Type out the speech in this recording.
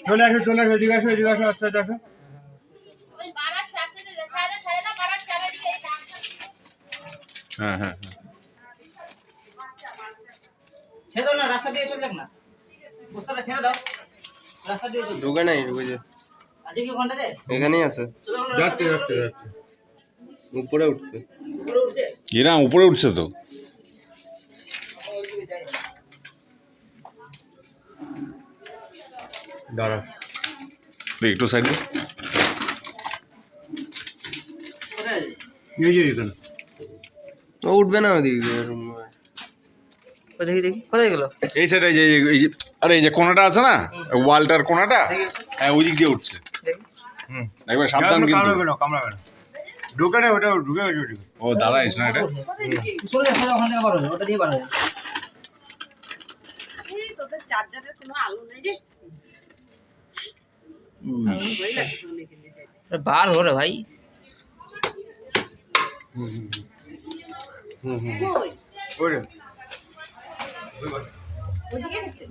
চলে আসো এদিকে আসো আস্তে আসো। হ্যাঁ হ্যাঁ ছেড়ে দাও না, রাস্তা দিয়ে চলে যাক না, বস্তাটা ছেড়ে দাও, রাস্তা দিয়ে চলে ঢোকে নাই ওই যে আছে কি ওখানটাতে এখানেই আছে যাচ্ছে উপরে উঠছে উপরে উঠছে। এরা উপরে উঠছে তো। দাঁড়া একটু সাইড কোথায় এখানে ও উঠবে না ওদিকে দেখি দেখি কোথায় গেল? এই সাইডে এই যে আরে এই যে কোণাটা আছে না ওয়ালটার কোণাটা, হ্যাঁ ওই দিক দিয়ে উঠছে। দেখি একবার সাবধান কিন্তু কামড়াবে না ঢুকে না ওটা ঢুকে ও দাঁড়াইস না এটা চলে যাচ্ছে ওখান থেকে বার হবে, ওটা দিয়ে বার হবে। তোদের চার্জারের কোনো আলো নেই রে। বার हो रे भाई। কই? ওরে ওদিকে গেছে?